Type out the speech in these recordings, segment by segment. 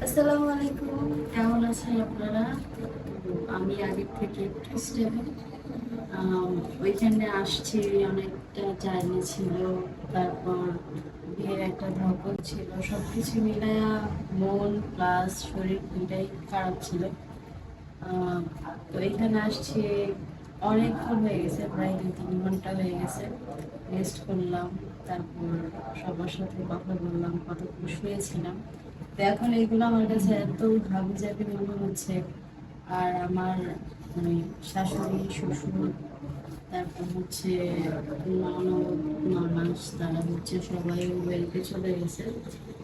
আসসালামু আলাইকুম, কেমন আছেন আপনারা? আমি আগের থেকে একটু স্টেবল। ওইখানে আসছি, অনেকটা জার্নি ছিল, তারপর বিয়ের একটা ধকল ছিল, সবকিছু মিলায়া মন প্লাস শরীর দুইটাই খারাপ ছিল। আহ, তো এখানে আসছি, অনেকক্ষণ হয়ে গেছে, প্রায় 2-3 ঘন্টা হয়ে গেছে। রেস্ট করলাম, তারপর সবার সাথে কথা বললাম, কতক্ষণ শুয়েছিলাম। তো এখন এগুলো আমার কাছে এত হাবিজাবি মনে হচ্ছে। আর আমার মানে শাশুড়ি শ্বশুর, তারপর হচ্ছে ননদ ননাস, তারা হচ্ছে সবাই বেরিয়ে চলে গেছে।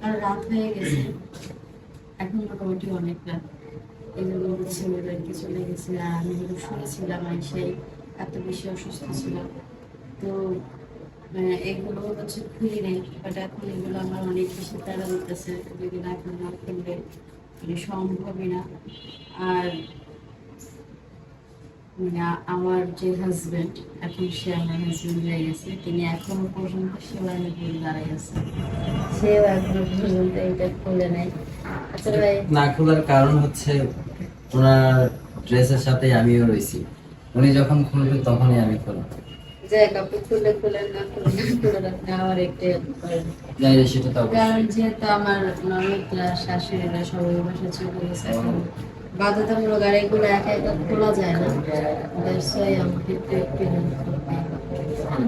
আর রাত হয়ে গেছে, এখন মোটামুটি অনেক রাত। এই জন্য হচ্ছে ওদেরকে চলে গেছে, আর আমি হলো শুয়েছিলাম, আর সেই এত বেশি অসুস্থ ছিলাম। তো এগুলো হচ্ছে খুলি নেই, বাট এখন এগুলো আমার অনেক বেশি তাড়া দিতেছে, যেগুলো এখন না করলে মানে সম্ভবই না। আর মানে আমার যে হাজবেন্ড, এখন সে আমার হাজবেন্ড হয়ে গেছে, তিনি এখনো পর্যন্ত সেবায় ঘুরে দাঁড়াই আছে, সেও এখনো পর্যন্ত এটা খুলে নেয়। আচ্ছা ভাই, না খোলার কারণ হচ্ছে ওনার ড্রেসের সাথে আমিও রয়েছি। উনি যখন খুলবে তখনই আমি খুলব। যে কাপড় খুলে খুলে না খুলে না খুলে রাখলে আমার একটু help করেন। জানি না, সেটা তো কারণ অবশ্যই। যেহেতু আমার ননদরা শাশুড়িরা সবাই বাসা চলে গেছে, এখন বাধ্যতামূলক, আর এগুলো একা একা খোলা যায় না। That's why আমাকে একটু একটু help করতে হবে। আর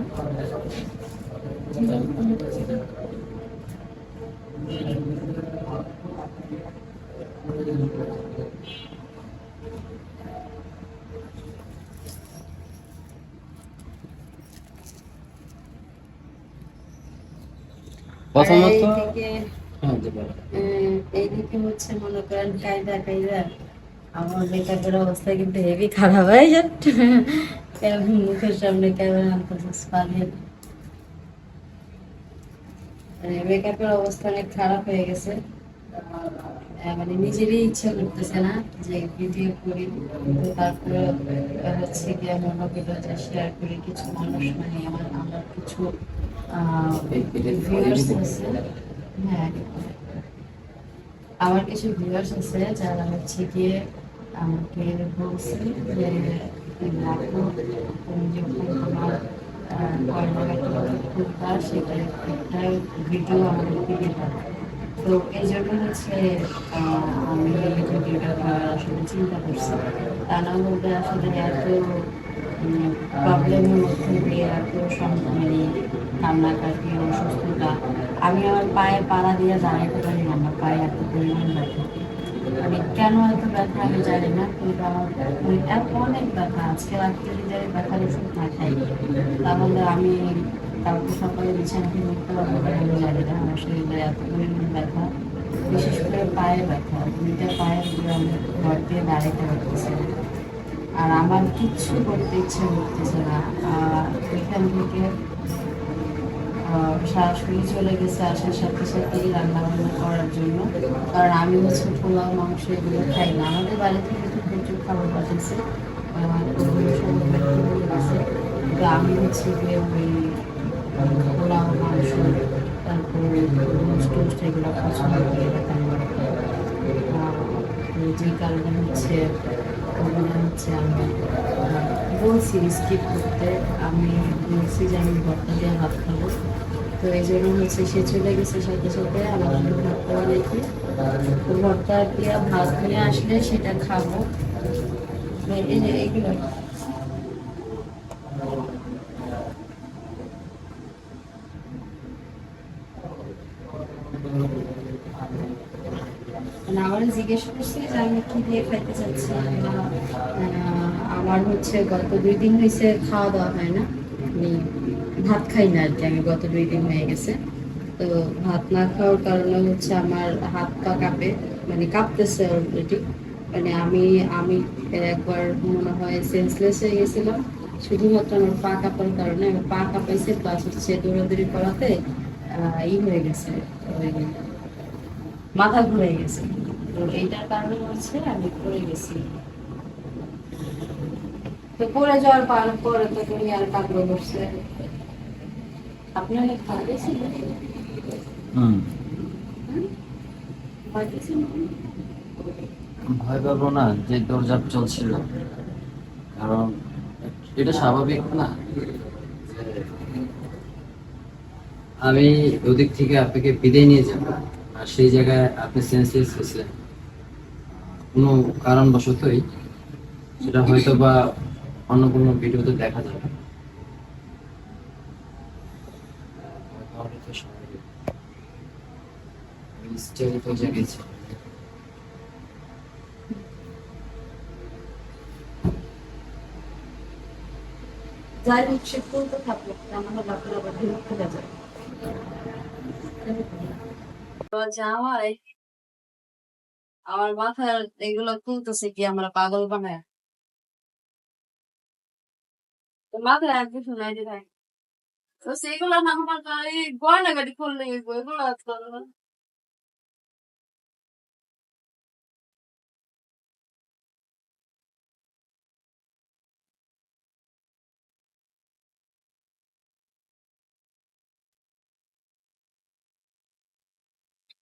প্রথমত এইদিকে হ্যাঁ, জি বলো। এইদিকে হচ্ছে মনে করেন কায়দা কায়দা আমার মেকআপের অবস্থা কিন্তু হেভি খারাপ হয়ে যাচ্ছে। মুখের সামনে ক্যামেরা আনতেছে পানি, মেকআপের অবস্থা অনেক খারাপ হয়ে গেছে। মানে নিজেরই ইচ্ছা করতেছে না যে ভিডিও করি। তো তারপরে হচ্ছে গিয়ে মনে হলো যে শেয়ার করি, কিছু মানুষ মানে আমার আমার কিছু ভিউয়ার্স আছে। হ্যাঁ, আমার কিছু ভিউয়ার্স আছে যারা হচ্ছে গিয়ে আমাকে বলছে যে আপু, তুমি যখন তোমার গয়নাগাটি খুলবা, সেটা একটা ভিডিও আমাদেরকে দিবা। তো এই জন্য হচ্ছে আমি এই ভিডিওটা করার আসলে চিন্তা করছি। তা না হলে আসলে এত প্রবলেমের মধ্যে দিয়ে এত মানে কান্নাকাটি অসুস্থতা, আমি আমার পায়ে পাড়া দিয়ে দাঁড়াইতে পারি না, আমার পায়ে এত পরিমাণ ব্যথা। মানে কেন এত ব্যথা আমি জানি না, কিন্তু আমার মানে এত অনেক ব্যথা। আজকে রাত্রে যদি আমি ব্যথার ওষুধ না খাই, তাহলে আমি কালকে সকালে বিছানা থেকে উঠতে পারবো কিনা আমি জানি না। আমার শরীরে এত পরিমাণ ব্যথা, বিশেষ করে পায়ে ব্যথা, দুইটা পায়ের উপরে আমি ঘর দিয়ে দাঁড়াইতে পারতেছি না। আর আমার কিচ্ছু করতে ইচ্ছে করতেছে না। ওইখান থেকে শাশুড়ি চলে গেছে, আসার সাথে সাথেই রান্না বান্না করার জন্য। কারণ আমি হচ্ছে পোলাও মাংস এগুলো খাই না, আমাদের বাড়ি থেকে তো প্রচুর খাবার পাঠিয়েছে, ওগুলো সব ব্যক্তি বলে গেছে। তো আমি হচ্ছে গিয়ে ওই পোলাও মাংস, তারপরে রোস্ট টোস্ট এগুলো পছন্দ করি না তেমন একটা। যে কারণে হচ্ছে ওগুলো হচ্ছে আমি বলছি স্কিপ করতে। আমি বলছি যে আমি ভর্তা দিয়ে ভাত খাবো। তো এই জন্য হচ্ছে সে চলে গেছে সাথে সাথে আমার জন্য ভর্তা বানাইতে। তো ভর্তা দিয়ে ভাত নিয়ে আসলে সেটা খাবো। এই যে এইগুলো মানে আমার জিজ্ঞেস করছে যে আমি কি দিয়ে খাইতে চাচ্ছি। আমার হচ্ছে গত 2 দিন হয়েছে খাওয়া দাওয়া হয় না, আমি ভাত খাই না আর কি। আমি গত 2 দিন হয়ে গেছে, তো ভাত না খাওয়ার কারণে হচ্ছে আমার হাত পা কাঁপে, মানে কাঁপতেছে অলরেডি। মানে আমি আমি একবার মনে হয় সেন্সলেস হয়ে গেছিলাম, শুধুমাত্র আমার পা কাঁপার কারণে। আমি পা কাঁপাইছে, প্লাস হচ্ছে দৌড়াদৌড়ি করাতে হয়ে গেছে, ওই মাথা ঘুরে গেছে। তো এইটার কারণে হচ্ছে আমি পড়ে গেছি। তো পড়ে যাওয়ার পরে তো তুমি আর কাপড় বসছে, আপনার খাওয়া গেছিল। হুম। ভয় পেয়েছেন? ভয় পাবো না, যে দৌড়ঝাঁপ চলছিল, কারণ এটা স্বাভাবিক না যে আমি ওদিক থেকে আপনাকে বিদায় নিয়ে যাব, আর সেই জায়গায় আপনি সেন্সলেস হয়েছেন কোনো কারণবশতই, সেটা হয়তো বা অন্য কোনো ভিডিওতে দেখা যাবে। তাহলে তো স্বাভাবিক, আমি স্টেজে তো জেগেছি। যাই হোক সে করতে থাকলো, আমাদের বাচ্চারা আবার বিরক্ত হয়ে যায়। তো জামাই আমার মাথার এগুলো তুলতেছে কি আমরা পাগল বানায়। তো মাথায় আর কিছু নাই যে ভাই। তো সেগুলো না আমার এই গয়নাগাটি করলে এগুলো আর করবে না।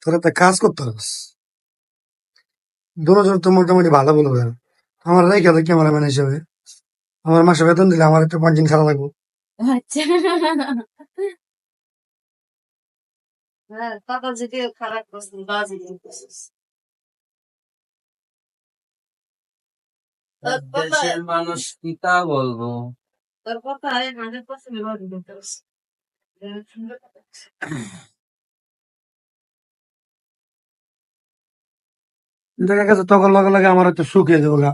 তোর একটা কাজ করতে হবে। দুজন তো মোটামুটি ভালো বলবে। আমার রেখে দেয় ক্যামেরাম্যান হিসেবে। আমার মাসে বেতন দিলে আমার একটা পয়েন্টিং ছাড়া লাগবে। আচ্ছা। হ্যাঁ, কথা যদি খারাপ করছিস, বাজে করছিস। তোর কথা দেশের মানুষ কি তা বলবো। তোর কথা 100% বাজে করছিস। সুন্দর কথা। দেখা গেছে তখন লগে লগে আমার একটা সুখ হয়ে যাবো গা।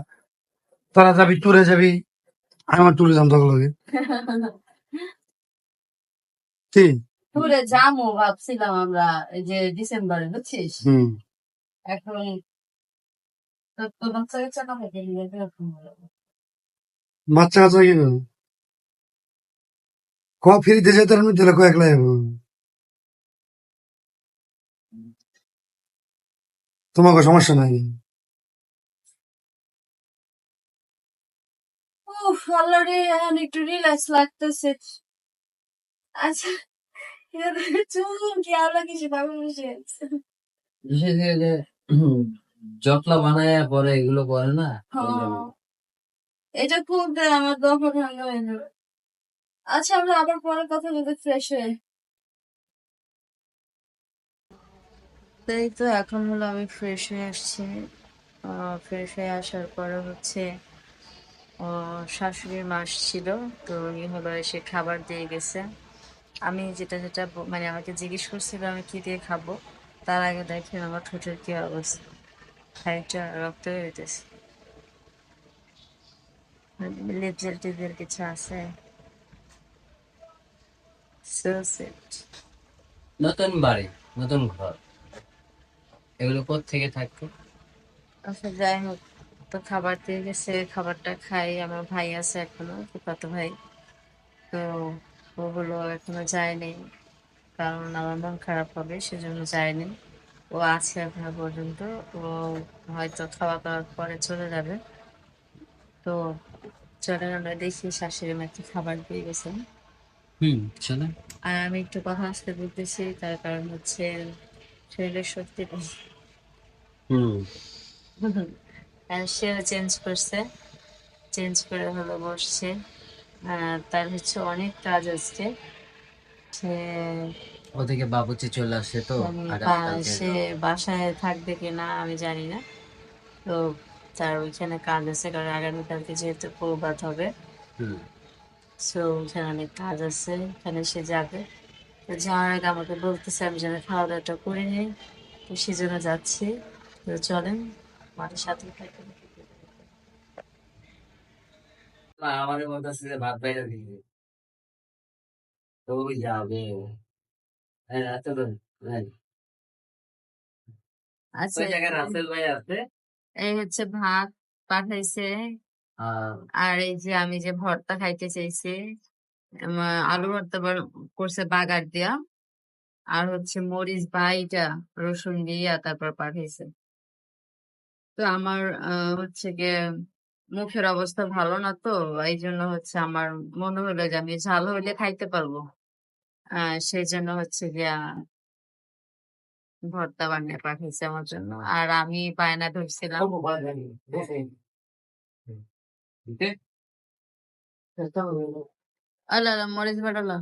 তোরা যাবি ট্যুরে যাবি, আমি আমার ট্যুরে যাম তখন লগে। কি? ট্যুরে যামু ভাবছিলাম আমরা এই যে ডিসেম্বরে, বুঝছিস? হুম। এখন তোর বাচ্চা কাচ্চা কবে দিলি? এরকম হলো। বাচ্চা কাচ্চা কি করবো? ক ফ্রিতে যেতে আমি দিলে ক একলা যাবো। তোমাকে সমস্যা নাই। উফ, অলরেডি এখন একটু রিল্যাক্স লাগতেছে। আচ্ছা, চুল কি আলো কিছু ভাবে বসে আছে। বিশেষ করে যে জটলা বানায় পরে এগুলো করে না, ওই জন্য। হ্যাঁ, এটা খুব আমার দফা ভাঙা হয়ে যাবে। আচ্ছা, আমরা আবার পরে কথা বলতে ফ্রেশ হয়ে। তাই তো এখন হলো আমি ফ্রেশ হয়ে আসছি। ফ্রেশ হয়ে আসার পরে হচ্ছে শাশুড়ির মাস ছিল। তো উনি হলো এসে খাবার দিয়ে গেছে। আমি যেটা যেটা মানে আমাকে জিজ্ঞেস করছিল আমি কি দিয়ে খাবো, তার আগে দেখেন আমার ঠোঁটের কি অবস্থা, খানিকটা রক্ত হইতেছে। লিপ জেল টিপজেল কিছু আছে? So sweet. নতুন বাড়ি, নতুন ঘর, এগুলো কোত্থেকে থাকতো। আচ্ছা, যাই হোক, তো খাবার দিয়ে গেছে, খাবারটা খাই। আমার ভাই আছে এখনো, ফুফাতো ভাই। তো ওগুলো এখনো যায়নি, কারণ আমার মন খারাপ হবে সেজন্য যায়নি। ও আছে এখনো পর্যন্ত। ও হয়তো খাওয়া দাওয়ার পরে চলে যাবে। তো চলেন আমরা দেখি শাশুড়ি মা কি খাবার দিয়ে গেছেন। চলে। আর আমি একটু কথা আসতে বলতেছি, তার কারণ হচ্ছে শরীরের শক্তি নেই। হুম। আর সেও চেঞ্জ করছে, চেঞ্জ করে হলো বসছে। তার হচ্ছে অনেক কাজ আছে। সে ওদিকে বাবুচি চলে আসছে তো মানে আগামীকালকে। সে বাসায় থাকবে কিনা আমি জানি না। তো তার ওইখানে কাজ আছে, কারণ আগামীকালকে যেহেতু প্রভাত হবে। হুম। সো ওইখানে অনেক কাজ আছে, ওখানে সে যাবে। তো যাওয়ার আগে আমাকে বলতেছে আমি যেন খাওয়া দাওয়াটা করে নিই, তো সেজন্য যাচ্ছি। তো চলেন আমাদের সাথে থাকেন। না, আমাদের বলতেছে যে ভাত বাইরে দিবে, তো ওই যাবে। হ্যাঁ, এত তো নাই। আচ্ছা, ওই জায়গায় রাসেল ভাই আছে। এই হচ্ছে ভাত পাঠাইছে। আর আর এই যে আমি যে ভর্তা খাইতে চাইছি, আলু ভর্তা করছে বাগার দিয়া। আর হচ্ছে মরিচ বাইটা রসুন দিয়া তারপর পাঠাইছে। তো আমার হচ্ছে গিয়ে মুখের অবস্থা ভালো না, তো এই জন্য হচ্ছে আমার মনে হলো যে আমি ঝাল হইলে খাইতে পারবো। সেই জন্য হচ্ছে গিয়া ভর্তা বানিয়ে পাঠিয়েছে আমার জন্য, আর আমি বায়না ধরছিলাম আল্লাহ আল্লাহ, মরিচ বাটালা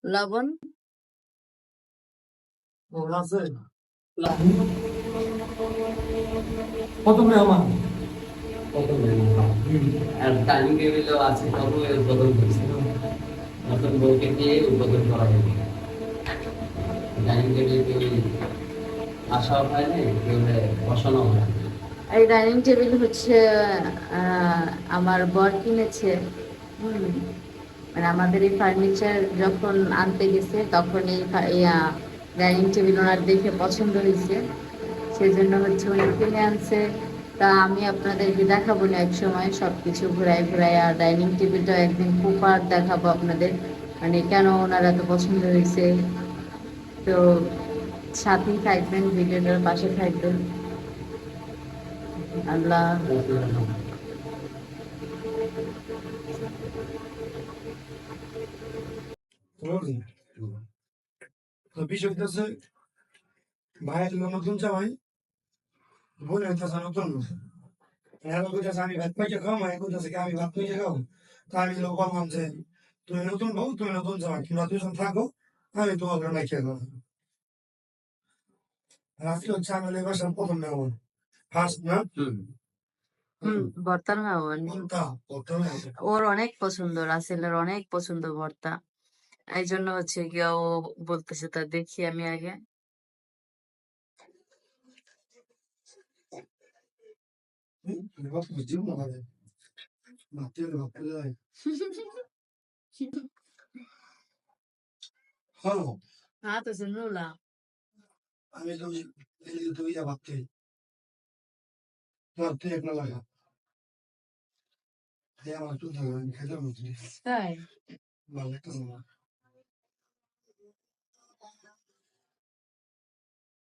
লবণ কত মেহমান আর ডাইনিং টেবিলও আছে, তবু এর উদ্বোধন করছে, নতুন বউকে দিয়ে উদ্বোধন করা হবে। ডাইনিং টেবিল আসাও হয় নাই, কেউ বসানো হয় না। এই ডাইনিং টেবিল হচ্ছে আমার বর কিনেছে। হুম, মানে আমাদের এই ফার্নিচার যখন আনতে গেছে তখন এই ডাইনিং টেবিল ওনার দেখে পছন্দ হয়েছে, সেজন্য হচ্ছে উনি কিনে আনছে। তা আমি আপনাদেরকে দেখাবো না এক সময় সবকিছু ঘুরাই ঘুরাই, আর ডাইনিং টেবিলটা একদিন প্রপার দেখাবো আপনাদের, মানে কেন ওনার এত পছন্দ হয়েছে। তো সাথেই থাকবেন, ভিডিওটার পাশে থাকবেন। আল্লাহ তো বিষয় হচ্ছে ভাই হলো নতুন জামাই, বোন হইতেছে নতুন বোন। এরা কইতেছে আমি ভাত পাইতে খাও, মায়ে কইতেছে কি আমি ভাত পাইতে খাও। তা আমি লোক বললাম যে তুমি নতুন বউ, তুমি নতুন জামাই, তোমরা দুজন থাকো, আমি তোমাকে নাই খেয়ে খাবো। আর আজকে হচ্ছে আমি এই বাসার প্রথম মেহমান, ফার্স্ট না। ভর্তার মেহমান। কোনটা প্রথম মেহমান? ওর অনেক পছন্দ, রাসেলের অনেক পছন্দ ভর্তা, এই জন্য হচ্ছে গিয়া ও বলতেছে তা দেখি আমি আগে। বাপ বুঝিও না ভাই, মাতে বাপে যায়। হ্যালো, হ্যাঁ তো শুনুলা আমি তো এই তো ইয়া ভাবতে তোমার তুই এক না লাগা, হ্যাঁ আমার একটু ধরে খেতে বলছি, তাই ভালো লাগতেছে না।